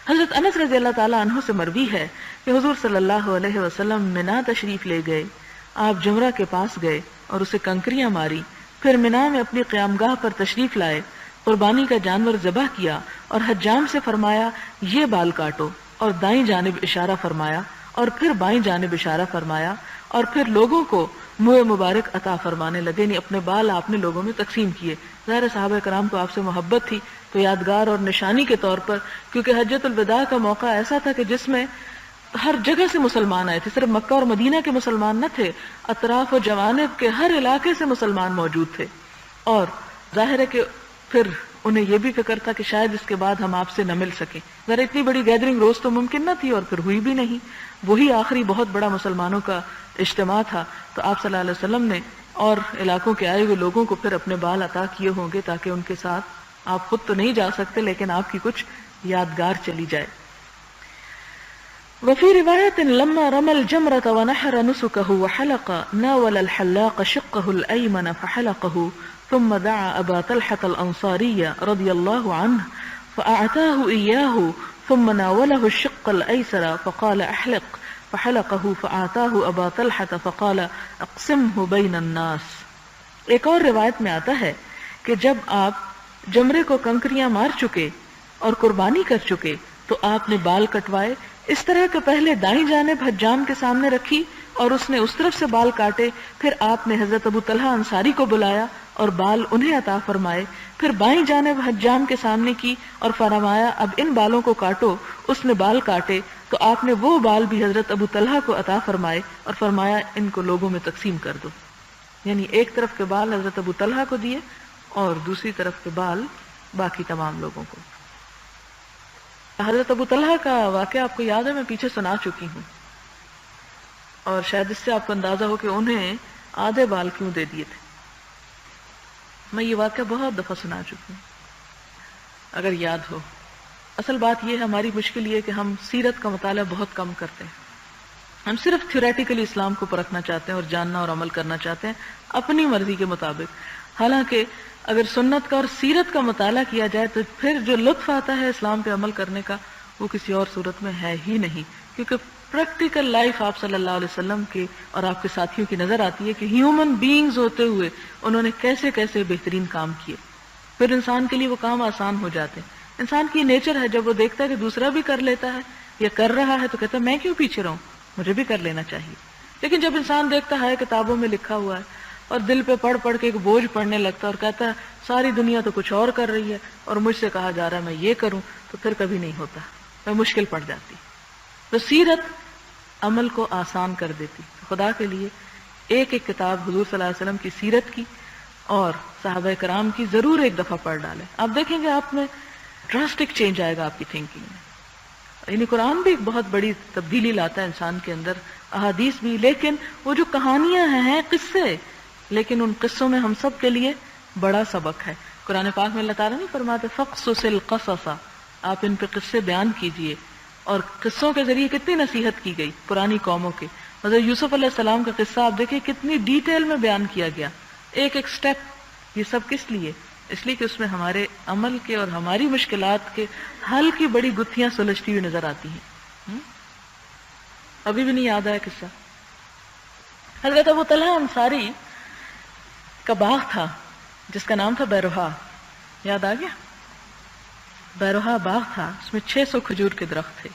حضرت انس رضی اللہ تعالیٰ عنہ سے مروی ہے کہ حضور صلی اللہ علیہ وسلم منا تشریف لے گئے، آپ جمرہ کے پاس گئے اور اسے کنکریاں ماری، پھر منا میں اپنی قیامگاہ پر تشریف لائے، قربانی کا جانور ذبح کیا اور حجام سے فرمایا یہ بال کاٹو، اور دائیں جانب اشارہ فرمایا اور پھر بائیں جانب اشارہ فرمایا، اور پھر لوگوں کو منہ مبارک عطا فرمانے لگے، یعنی اپنے بال آپ نے لوگوں میں تقسیم کیے۔ ظاہر صحابہ کرام کو آپ سے محبت تھی تو یادگار اور نشانی کے طور پر، کیونکہ حجۃ الوداع کا موقع ایسا تھا کہ جس میں ہر جگہ سے مسلمان آئے تھے، صرف مکہ اور مدینہ کے مسلمان نہ تھے، اطراف و جوانب کے ہر علاقے سے مسلمان موجود تھے، اور ظاہر ہے کہ پھر انہیں یہ بھی فکر تھا کہ شاید اس کے بعد ہم آپ سے نہ مل سکیں۔ ذرا اتنی بڑی گیدرنگ روز تو ممکن نہ تھی اور پھر ہوئی بھی نہیں، وہی آخری بہت بڑا مسلمانوں کا اجتماع تھا، تو آپ صلی اللہ علیہ وسلم نے اور علاقوں کے آئے ہوئے لوگوں کو پھر اپنے بال عطا کیے ہوں گے تاکہ ان کے ساتھ آپ خود تو نہیں جا سکتے لیکن آپ کی کچھ یادگار چلی جائے۔ وفي رواية لما رمى الجمرة ونحر نسكه وحلق ناول الحلاق شقه الأيمن فحلقه ثم دعا أبا طلحة الأنصاري رضي الله عنه فأعطاه إياه ثم ناوله الشق الأيسر فقال أحلق فحلقه فأعطاه أبا طلحة فقال أقسمه بين الناس۔ ایک اور روایت میں آتا ہے کہ جب آپ جمرے کو کنکریاں مار چکے اور قربانی کر چکے تو آپ نے بال کٹوائے، اس طرح کہ پہلے دائیں جانب حجام کے سامنے رکھی اور اس نے اس طرف سے بال کاٹے، پھر آپ نے حضرت ابو طلحہ انصاری کو بلایا اور بال انہیں عطا فرمائے، پھر بائیں جانب حجام کے سامنے کی اور فرمایا اب ان بالوں کو کاٹو، اس نے بال کاٹے تو آپ نے وہ بال بھی حضرت ابو طلحہ کو عطا فرمائے اور فرمایا ان کو لوگوں میں تقسیم کر دو، یعنی ایک طرف کے بال حضرت ابو طلحہ کو دیے اور دوسری طرف کے بال باقی تمام لوگوں کو۔ حضرت ابو طلحہ کا واقعہ آپ کو یاد ہے، میں پیچھے سنا چکی ہوں، اور شاید اس سے آپ کو اندازہ ہو کہ انہیں آدھے بال کیوں دے دیے تھے۔ میں یہ واقعہ بہت دفعہ سنا چکی ہوں، اگر یاد ہو۔ اصل بات یہ ہے، ہماری مشکل یہ کہ ہم سیرت کا مطالعہ بہت کم کرتے ہیں، ہم صرف تھیوریٹیکلی اسلام کو پرکھنا چاہتے ہیں اور جاننا اور عمل کرنا چاہتے ہیں اپنی مرضی کے مطابق، حالانکہ اگر سنت کا اور سیرت کا مطالعہ کیا جائے تو پھر جو لطف آتا ہے اسلام پہ عمل کرنے کا وہ کسی اور صورت میں ہے ہی نہیں، کیونکہ پریکٹیکل لائف آپ صلی اللہ علیہ وسلم کے اور آپ کے ساتھیوں کی نظر آتی ہے کہ ہیومن بینگز ہوتے ہوئے انہوں نے کیسے کیسے بہترین کام کیے، پھر انسان کے لیے وہ کام آسان ہو جاتے ہیں۔ انسان کی نیچر ہے، جب وہ دیکھتا ہے کہ دوسرا بھی کر لیتا ہے یا کر رہا ہے تو کہتا ہے میں کیوں پیچھے رہوں، مجھے بھی کر لینا چاہیے۔ لیکن جب انسان دیکھتا ہے کتابوں میں لکھا ہوا ہے اور دل پہ پڑھ پڑھ کے ایک بوجھ پڑنے لگتا ہے اور کہتا ہے ساری دنیا تو کچھ اور کر رہی ہے اور مجھ سے کہا جا رہا ہے میں یہ کروں، تو پھر کبھی نہیں ہوتا، میں مشکل پڑ جاتی۔ تو سیرت عمل کو آسان کر دیتی۔ خدا کے لیے ایک ایک کتاب حضور صلی اللہ علیہ وسلم کی سیرت کی اور صحابہ کرام کی ضرور ایک دفعہ پڑھ ڈالیں، آپ دیکھیں گے آپ میں ڈراسٹک چینج آئے گا آپ کی تھنکنگ میں۔ یعنی قرآن بھی ایک بہت بڑی تبدیلی لاتا ہے انسان کے اندر، احادیث بھی، لیکن وہ جو کہانیاں ہیں قصے، لیکن ان قصوں میں ہم سب کے لیے بڑا سبق ہے۔ قرآن پاک میں اللہ تعالیٰ نہیں فرماتے فَقْصُصِ الْقَصَصَ، آپ ان پہ قصے بیان کیجئے، اور قصوں کے ذریعے کتنی نصیحت کی گئی پرانی قوموں کے۔ حضرت یوسف علیہ السلام کا قصہ آپ دیکھیں کتنی ڈیٹیل میں بیان کیا گیا، ایک ایک سٹیپ۔ یہ سب کس لیے؟ اس لیے کہ اس میں ہمارے عمل کے اور ہماری مشکلات کے حل کی بڑی گتھیاں سلجھتی ہوئی نظر آتی ہیں۔ ابھی بھی نہیں یاد آیا قصہ؟ حضرت ابو طلحہ انصاری کا باغ تھا جس کا نام تھا بیروہا، یاد آ گیا؟ بیروہا باغ تھا، اس میں 600 کھجور کے درخت تھے۔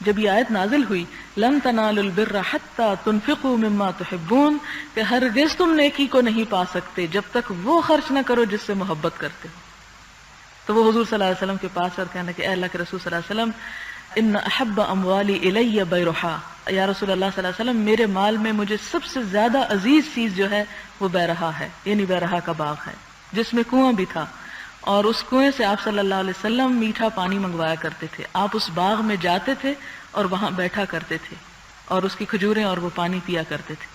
جب یہ آیت نازل ہوئی لن تنالوا البر حتى تنفقوا مما تحبون، کہ ہرگز تم نیکی کو نہیں پا سکتے جب تک وہ خرچ نہ کرو جس سے محبت کرتے ہو۔ تو وہ حضور صلی اللہ علیہ وسلم کے پاس اور کہنا کہ اے اللہ کے رسول صلی اللہ علیہ وسلم ان احب اموالی الی بیروہا، یا رسول اللہ صلی اللہ علیہ وسلم میرے مال میں مجھے سب سے زیادہ عزیز چیز جو ہے وہ بیرہا ہے، یعنی بیرہا کا باغ ہے جس میں کنواں بھی تھا، اور اس کنویں سے آپ صلی اللہ علیہ وسلم میٹھا پانی منگوایا کرتے تھے۔ آپ اس باغ میں جاتے تھے اور وہاں بیٹھا کرتے تھے اور اس کی کھجوریں اور وہ پانی پیا کرتے تھے۔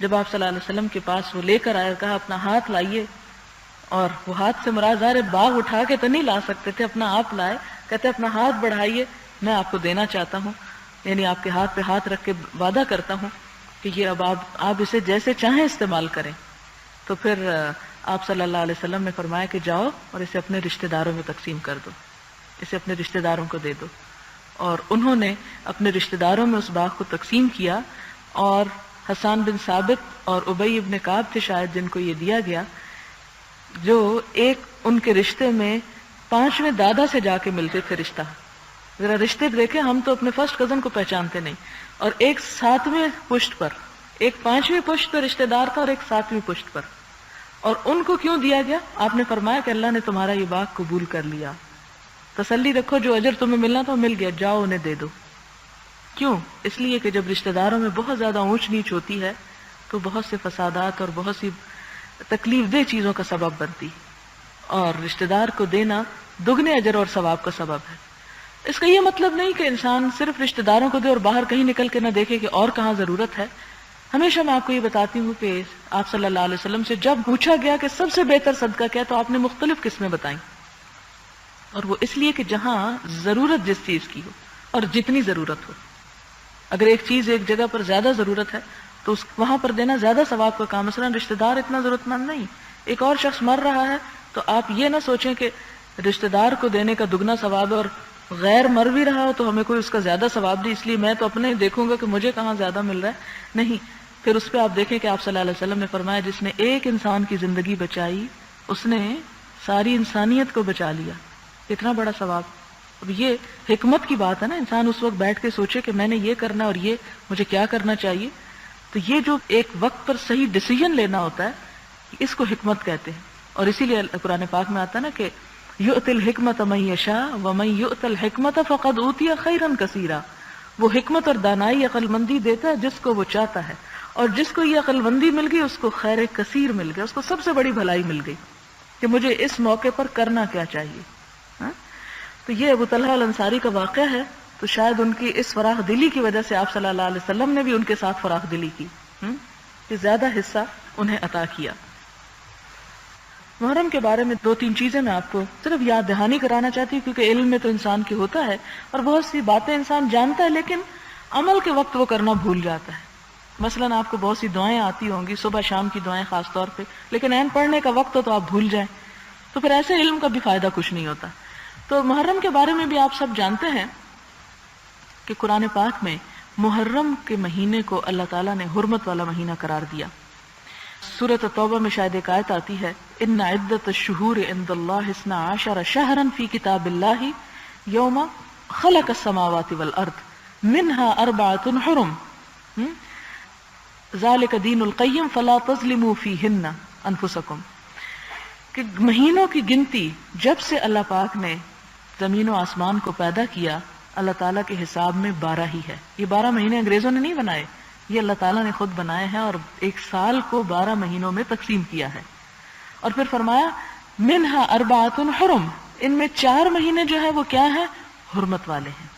جب آپ صلی اللہ علیہ وسلم کے پاس وہ لے کر آئے، کہا اپنا ہاتھ لائیے، اور وہ ہاتھ سے مراد ظاہر باغ اٹھا کے تو نہیں لا سکتے تھے، اپنا آپ لائے، کہتے اپنا ہاتھ بڑھائیے میں آپ کو دینا چاہتا ہوں، یعنی آپ کے ہاتھ پہ ہاتھ رکھ کے وعدہ کرتا ہوں کہ یہ اب آپ اسے جیسے چاہیں استعمال کریں۔ تو پھر آپ صلی اللہ علیہ وسلم نے فرمایا کہ جاؤ اور اسے اپنے رشتہ داروں میں تقسیم کر دو۔ اسے اپنے رشتہ داروں کو دے دو. اور انہوں نے اپنے رشتہ داروں میں اس باغ کو تقسیم کیا، اور حسان بن ثابت اور ابی ابن کعب تھے شاید جن کو یہ دیا گیا، جو ایک ان کے رشتے میں 5ویں دادا سے جا کے ملتے تھے رشتہ. ذرا رشتے دیکھیں، ہم تو اپنے فرسٹ کزن کو پہچانتے نہیں، اور ایک 7ویں پشت پر، ایک 5ویں پشت پر رشتہ دار تھا اور ایک 7ویں پشت پر. اور ان کو کیوں دیا گیا؟ آپ نے فرمایا کہ اللہ نے تمہارا یہ باغ قبول کر لیا، تسلی رکھو، جو اجر تمہیں ملنا تھا مل گیا، جاؤ انہیں دے دو. کیوں؟ اس لیے کہ جب رشتہ داروں میں بہت زیادہ اونچ نیچ ہوتی ہے تو بہت سے فسادات اور بہت سی تکلیف دہ چیزوں کا سبب بنتی، اور رشتہ دار کو دینا دگنے اجر اور ثواب کا سبب ہے. اس کا یہ مطلب نہیں کہ انسان صرف رشتہ داروں کو دے اور باہر کہیں نکل کے نہ دیکھے کہ اور کہاں ضرورت ہے. ہمیشہ میں آپ کو یہ بتاتی ہوں کہ آپ صلی اللہ علیہ وسلم سے جب پوچھا گیا کہ سب سے بہتر صدقہ کیا، تو آپ نے مختلف قسمیں بتائیں، اور وہ اس لیے کہ جہاں ضرورت جس چیز کی ہو اور جتنی ضرورت ہو. اگر ایک چیز ایک جگہ پر زیادہ ضرورت ہے تو وہاں پر دینا زیادہ ثواب کا کام. مثلا رشتہ دار اتنا ضرورت مند نہیں، ایک اور شخص مر رہا ہے تو آپ یہ نہ سوچیں کہ رشتہ دار کو دینے کا دگنا ثواب ہے، اور غیر مر بھی رہا ہو تو ہمیں کوئی اس کا زیادہ ثواب دی، اس لیے میں تو اپنے دیکھوں گا کہ مجھے کہاں زیادہ مل رہا ہے. نہیں، پھر اس پہ آپ دیکھیں کہ آپ صلی اللہ علیہ وسلم نے فرمایا جس نے ایک انسان کی زندگی بچائی اس نے ساری انسانیت کو بچا لیا. کتنا بڑا ثواب. اب یہ حکمت کی بات ہے نا، انسان اس وقت بیٹھ کے سوچے کہ میں نے یہ کرنا اور یہ مجھے کیا کرنا چاہیے. تو یہ جو ایک وقت پر صحیح ڈیسیژن لینا ہوتا ہے اس کو حکمت کہتے ہیں. اور اسی لیے قرآن پاک میں آتا ہے نا کہ یؤتی الحکمت من یشاء ومن یؤت الحکمت فقد اوتی خیرا کثیرا. وہ حکمت اور دانائی عقل مندی دیتا ہے جس کو وہ چاہتا ہے، اور جس کو یہ عقل مندی مل گئی اس کو خیر کثیر مل گیا، اس کو سب سے بڑی بھلائی مل گئی کہ مجھے اس موقع پر کرنا کیا چاہیے. تو یہ ابو طلحہ الانصاری کا واقعہ ہے. تو شاید ان کی اس فراخ دلی کی وجہ سے آپ صلی اللہ علیہ وسلم نے بھی ان کے ساتھ فراخ دلی کی کہ زیادہ حصہ انہیں عطا کیا. محرم کے بارے میں 2-3 چیزیں میں آپ کو صرف یاد دہانی کرانا چاہتی ہوں، کیونکہ علم میں تو انسان کے ہوتا ہے اور بہت سی باتیں انسان جانتا ہے لیکن عمل کے وقت وہ کرنا بھول جاتا ہے. مثلا آپ کو بہت سی دعائیں آتی ہوں گی، صبح شام کی دعائیں خاص طور پہ، لیکن عین پڑھنے کا وقت ہو تو آپ بھول جائیں، تو پھر ایسے علم کا بھی فائدہ کچھ نہیں ہوتا. تو محرم کے بارے میں بھی آپ سب جانتے ہیں کہ قرآن پاک میں محرم کے مہینے کو اللہ تعالیٰ نے حرمت والا مہینہ قرار دیا. سورۃ توبہ میں شاید ایک آیت آتی ہے، ان عدت الشہور عند اللہ 12 شہرا فی کتاب اللہ یوم خلق السماوات والارض منها 4 حرم ذالک دین القیم فلا تظلموا فیہن انفسکم. کہ مہینوں کی گنتی جب سے اللہ پاک نے زمین و آسمان کو پیدا کیا اللہ تعالیٰ کے حساب میں 12 ہی ہے. یہ 12 مہینے انگریزوں نے نہیں بنائے، یہ اللہ تعالیٰ نے خود بنائے ہیں، اور ایک سال کو 12 مہینوں میں تقسیم کیا ہے. اور پھر فرمایا منہا 4 حرم، ان میں 4 مہینے جو ہے وہ کیا ہیں؟ حرمت والے ہیں.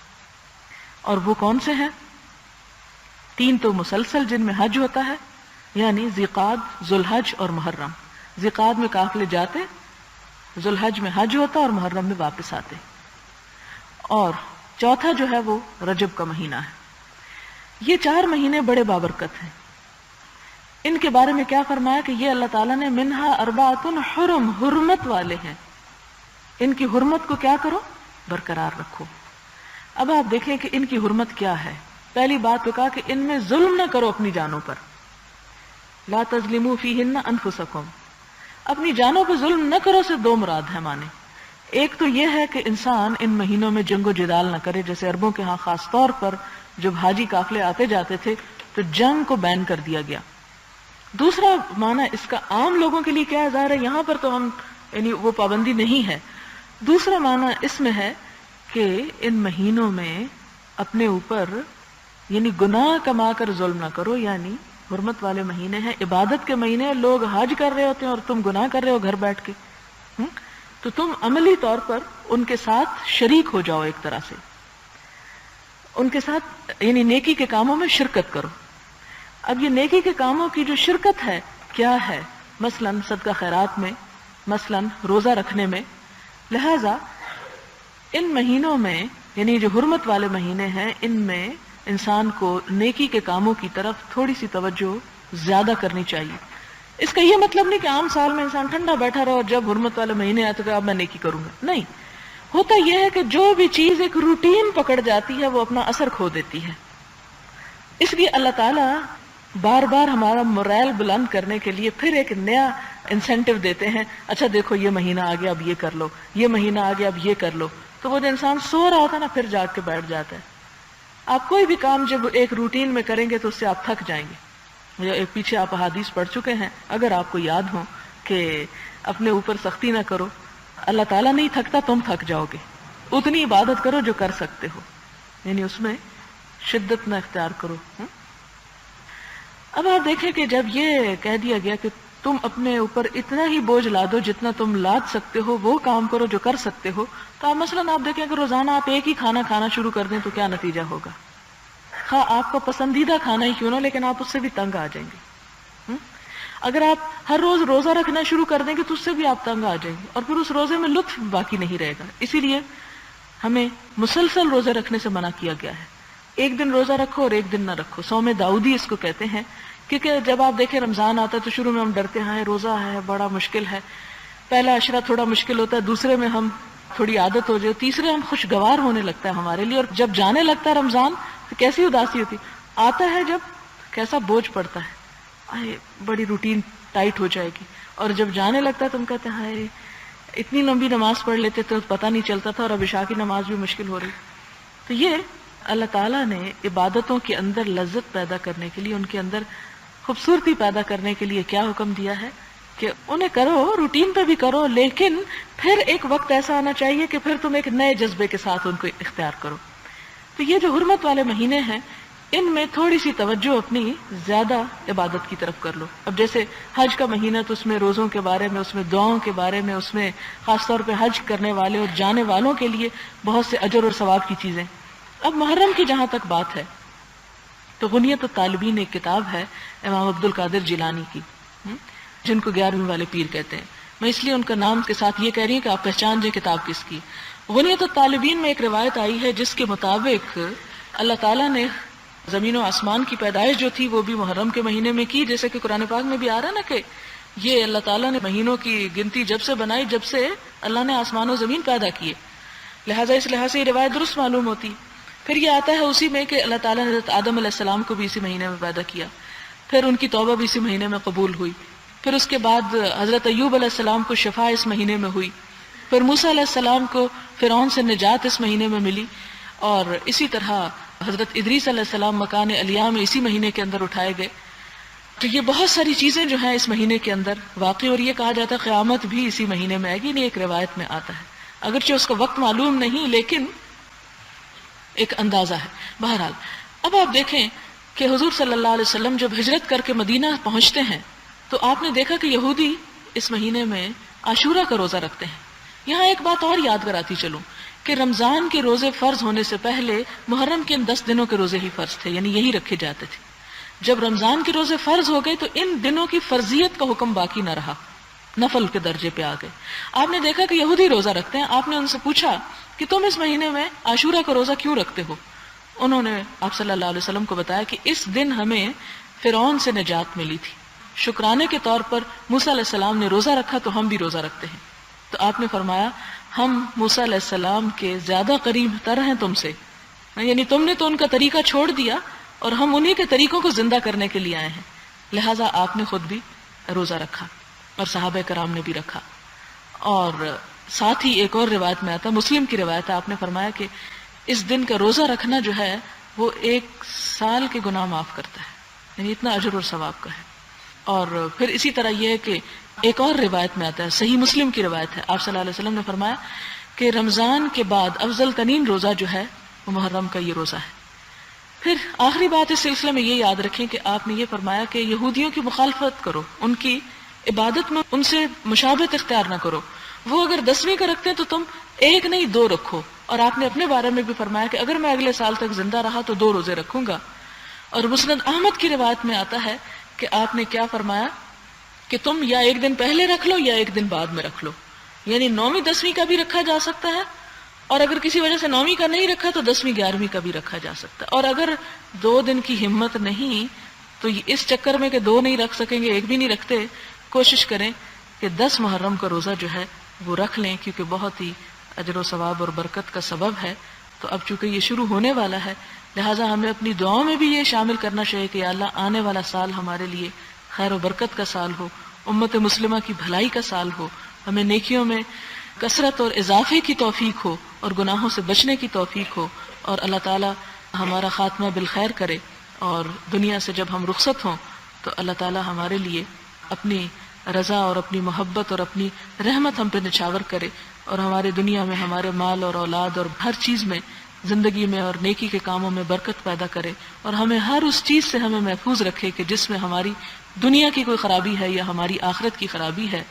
اور وہ کون سے ہیں؟ 3 تو مسلسل جن میں حج ہوتا ہے، یعنی ذی-القعدہ، ذوالحج اور محرم. ذی-القعدہ میں قافلے جاتے، ذوالحج میں حج ہوتا اور محرم میں واپس آتے. اور چوتھا جو ہے وہ رجب کا مہینہ ہے. یہ 4 مہینے بڑے بابرکت ہیں. ان کے بارے میں کیا فرمایا کہ یہ اللہ تعالیٰ نے منہا 4 حرم، حرمت والے ہیں، ان کی حرمت کو کیا کرو؟ برقرار رکھو. اب آپ دیکھیں کہ ان کی حرمت کیا ہے. پہلی بات تو کہا کہ ان میں ظلم نہ کرو اپنی جانوں پر، لا تظلموا فیہن انفسکم، اپنی جانوں پہ ظلم نہ کرو سے 2 مراد ہے مانے. ایک تو یہ ہے کہ انسان ان مہینوں میں جنگ و جدال نہ کرے، جیسے عربوں کے ہاں خاص طور پر جب حاجی قافلے آتے جاتے تھے تو جنگ کو بین کر دیا گیا. دوسرا معنی اس کا عام لوگوں کے لیے کیا ظاہر ہے، یہاں پر تو ہم یعنی وہ پابندی نہیں ہے. دوسرا معنی اس میں ہے کہ ان مہینوں میں اپنے اوپر یعنی گناہ کما کر ظلم نہ کرو. یعنی حرمت والے مہینے ہیں، عبادت کے مہینے ہیں، لوگ حج کر رہے ہوتے ہیں اور تم گناہ کر رہے ہو گھر بیٹھ کے، تو تم عملی طور پر ان کے ساتھ شریک ہو جاؤ، ایک طرح سے ان کے ساتھ یعنی نیکی کے کاموں میں شرکت کرو. اب یہ نیکی کے کاموں کی جو شرکت ہے کیا ہے؟ مثلا صدقہ خیرات میں، مثلا روزہ رکھنے میں. لہذا ان مہینوں میں یعنی جو حرمت والے مہینے ہیں ان میں انسان کو نیکی کے کاموں کی طرف تھوڑی سی توجہ زیادہ کرنی چاہیے. اس کا یہ مطلب نہیں کہ عام سال میں انسان ٹھنڈا بیٹھا رہا اور جب حرمت والے مہینے آئے تو کہ اب میں نیکی کروں گا. نہیں، ہوتا یہ ہے کہ جو بھی چیز ایک روٹین پکڑ جاتی ہے وہ اپنا اثر کھو دیتی ہے. اس لیے اللہ تعالیٰ بار بار ہمارا موریل بلند کرنے کے لیے پھر ایک نیا انسینٹیو دیتے ہیں. اچھا دیکھو یہ مہینہ آ گیا، اب یہ کر لو، یہ مہینہ آ گیا، اب یہ کر لو. تو وہ جو انسان سو رہا ہوتا ہے نا، پھر جاگ کے بیٹھ جاتا ہے. آپ کوئی بھی کام جب ایک روٹین میں کریں گے تو اس سے آپ تھک جائیں گے. ایک پیچھے آپ احادیث پڑھ چکے ہیں، اگر آپ کو یاد ہو، کہ اپنے اوپر سختی نہ کرو، اللہ تعالیٰ نہیں تھکتا، تم تھک جاؤ گے. اتنی عبادت کرو جو کر سکتے ہو، یعنی اس میں شدت نہ اختیار کرو. اب آپ دیکھیں کہ جب یہ کہہ دیا گیا کہ تم اپنے اوپر اتنا ہی بوجھ لا دو جتنا تم لاد سکتے ہو، وہ کام کرو جو کر سکتے ہو، تو آپ مثلاً آپ دیکھیں کہ روزانہ آپ ایک ہی کھانا کھانا شروع کر دیں تو کیا نتیجہ ہوگا. ہاں آپ کا پسندیدہ کھانا ہی کیوں نہ، لیکن آپ اس سے بھی تنگ آ جائیں گے. اگر آپ ہر روز روزہ رکھنا شروع کر دیں گے تو اس سے بھی آپ تنگ آ جائیں گے، اور پھر اس روزے میں لطف باقی نہیں رہے گا. اسی لیے ہمیں مسلسل روزے رکھنے سے منع کیا گیا ہے. ایک دن روزہ رکھو اور ایک دن نہ رکھو. صوم داؤدی اس کو کہتے ہیں. کیونکہ جب آپ دیکھیں رمضان آتا ہے تو شروع میں ہم ڈرتے ہیں روزہ ہے بڑا مشکل ہے، پہلا عشرہ تھوڑا مشکل ہوتا ہے، دوسرے میں ہم تھوڑی عادت ہو جائے، تیسرے ہم خوشگوار ہونے لگتا ہے ہمارے لیے. اور جب جانے لگتا ہے رمضان تو کیسی اداسی ہوتی آتا ہے، جب کیسا بوجھ پڑتا ہے، بڑی روٹین ٹائٹ ہو جائے گی. اور جب جانے لگتا ہے تو ہم کہتے ہیں ہائے اتنی لمبی نماز پڑھ لیتے تو پتہ نہیں چلتا تھا، اور اب عشاء کی نماز بھی مشکل ہو رہی. تو یہ اللہ تعالیٰ نے عبادتوں کے اندر لذت پیدا کرنے کے لیے، ان کے اندر خوبصورتی پیدا کرنے کے لیے کیا حکم دیا ہے کہ انہیں کرو، روٹین پہ بھی کرو، لیکن پھر ایک وقت ایسا آنا چاہیے کہ پھر تم ایک نئے جذبے کے ساتھ ان کو اختیار کرو. تو یہ جو حرمت والے مہینے ہیں ان میں تھوڑی سی توجہ اپنی زیادہ عبادت کی طرف کر لو. اب جیسے حج کا مہینہ تو اس میں روزوں کے بارے میں، اس میں دعاؤں کے بارے میں، اس میں خاص طور پہ حج کرنے والے اور جانے والوں کے لیے بہت سے اجر اور ثواب کی چیزیں. اب محرم کی جہاں تک بات ہے تو غنیت الطالبین ایک کتاب ہے امام عبد القادر جیلانی کی، جن کو 11ویں والے پیر کہتے ہیں. میں اس لیے ان کا نام کے ساتھ یہ کہہ رہی ہوں کہ آپ پہچان جائیں کتاب کس کی. غنیت الطالبین میں ایک روایت آئی ہے جس کے مطابق اللہ تعالیٰ نے زمین و آسمان کی پیدائش جو تھی وہ بھی محرم کے مہینے میں کی، جیسے کہ قرآن پاک میں بھی آ رہا ہے نا کہ یہ اللہ تعالیٰ نے مہینوں کی گنتی جب سے بنائی جب سے اللہ نے آسمان و زمین پیدا کیے، لہٰذا اس لحاظ سے یہ روایت درست معلوم ہوتی. پھر یہ آتا ہے اسی میں کہ اللہ تعالیٰ نے حضرت آدم علیہ السلام کو بھی اسی مہینے میں پیدا کیا، پھر ان کی توبہ بھی اسی مہینے میں قبول ہوئی، پھر اس کے بعد حضرت ایوب علیہ السلام کو شفا اس مہینے میں ہوئی، پھر موسیٰ علیہ السلام کو فرعون سے نجات اس مہینے میں ملی، اور اسی طرح حضرت ادریس علیہ السلام مکان علیہ میں اسی مہینے کے اندر اٹھائے گئے. تو یہ بہت ساری چیزیں جو ہیں اس مہینے کے اندر واقع، اور یہ کہا جاتا ہے قیامت بھی اسی مہینے میں آئے گی. نہیں ایک روایت میں آتا ہے، اگرچہ اس کا وقت معلوم نہیں لیکن ایک اندازہ ہے. بہرحال اب آپ دیکھیں کہ حضور صلی اللہ علیہ وسلم جب ہجرت کر کے مدینہ پہنچتے ہیں تو آپ نے دیکھا کہ یہودی اس مہینے میں عاشورہ کا روزہ رکھتے ہیں. یہاں ایک بات اور یاد کراتی چلوں کہ رمضان کے روزے فرض ہونے سے پہلے محرم کے ان 10 دنوں کے روزے ہی فرض تھے، یعنی یہی رکھے جاتے تھے. جب رمضان کے روزے فرض ہو گئے تو ان دنوں کی فرضیت کا حکم باقی نہ رہا، نفل کے درجے پہ آ گئے. آپ نے دیکھا کہ یہودی روزہ رکھتے ہیں، آپ نے ان سے پوچھا کہ تم اس مہینے میں عاشورہ کا روزہ کیوں رکھتے ہو؟ انہوں نے آپ صلی اللہ علیہ وسلم کو بتایا کہ اس دن ہمیں فرعون سے نجات ملی تھی، شکرانے کے طور پر موسیٰ علیہ السلام نے روزہ رکھا تو ہم بھی روزہ رکھتے ہیں. تو آپ نے فرمایا ہم موسیٰ علیہ السلام کے زیادہ قریب تر ہیں تم سے، یعنی تم نے تو ان کا طریقہ چھوڑ دیا اور ہم انہی کے طریقوں کو زندہ کرنے کے لیے آئے ہیں، لہٰذا آپ نے خود بھی روزہ رکھا اور صحابہ کرام نے بھی رکھا. اور ساتھ ہی ایک اور روایت میں آتا ہے، مسلم کی روایت ہے، آپ نے فرمایا کہ اس دن کا روزہ رکھنا جو ہے وہ 1 سال کے گناہ معاف کرتا ہے، یعنی اتنا اجر اور ثواب کا ہے. اور پھر اسی طرح یہ ہے کہ ایک اور روایت میں آتا ہے، صحیح مسلم کی روایت ہے، آپ صلی اللہ علیہ وسلم نے فرمایا کہ رمضان کے بعد افضل ترین روزہ جو ہے وہ محرم کا یہ روزہ ہے. پھر آخری بات اس سلسلے میں یہ یاد رکھیں کہ آپ نے یہ فرمایا کہ یہودیوں کی مخالفت کرو، ان کی عبادت میں ان سے مشابہت اختیار نہ کرو. وہ اگر 10ویں کا رکھتے ہیں تو تم 1 نہیں 2 رکھو. اور آپ نے اپنے بارے میں بھی فرمایا کہ اگر میں اگلے سال تک زندہ رہا تو 2 روزے رکھوں گا. اور مسند احمد کی روایت میں آتا ہے کہ آپ نے کیا فرمایا کہ تم یا 1 دن پہلے رکھ لو یا 1 دن بعد میں رکھ لو، یعنی 9ویں 10ویں کا بھی رکھا جا سکتا ہے، اور اگر کسی وجہ سے 9ویں کا نہیں رکھا تو 10ویں 11ویں کا بھی رکھا جا سکتا ہے. اور اگر 2 دن کی ہمت نہیں تو اس چکر میں کہ 2 نہیں رکھ سکیں گے 1 بھی نہیں رکھتے، کوشش کریں کہ 10 محرم کا روزہ جو ہے وہ رکھ لیں، کیونکہ بہت ہی اجر و ثواب اور برکت کا سبب ہے. تو اب چونکہ یہ شروع ہونے والا ہے لہٰذا ہمیں اپنی دعاؤں میں بھی یہ شامل کرنا چاہیے کہ یا اللہ آنے والا سال ہمارے لیے خیر و برکت کا سال ہو، امت مسلمہ کی بھلائی کا سال ہو، ہمیں نیکیوں میں کثرت اور اضافے کی توفیق ہو اور گناہوں سے بچنے کی توفیق ہو، اور اللہ تعالی ہمارا خاتمہ بالخیر کرے، اور دنیا سے جب ہم رخصت ہوں تو اللہ تعالی ہمارے لیے اپنی رضا اور اپنی محبت اور اپنی رحمت ہم پہ نچھاور کرے، اور ہمارے دنیا میں ہمارے مال اور اولاد اور ہر چیز میں، زندگی میں اور نیکی کے کاموں میں برکت پیدا کرے، اور ہمیں ہر اس چیز سے ہمیں محفوظ رکھے کہ جس میں ہماری دنیا کی کوئی خرابی ہے یا ہماری آخرت کی خرابی ہے.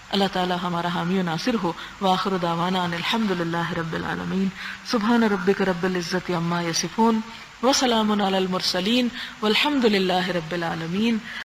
اللہ تعالی ہمارا حامی و ناصر ہو. وآخر دعوانا ان الحمد للہ رب العالمین. سبحان ربک رب العزت عما یصفون وسلام علی المرسلین والحمد للہ رب العالمین.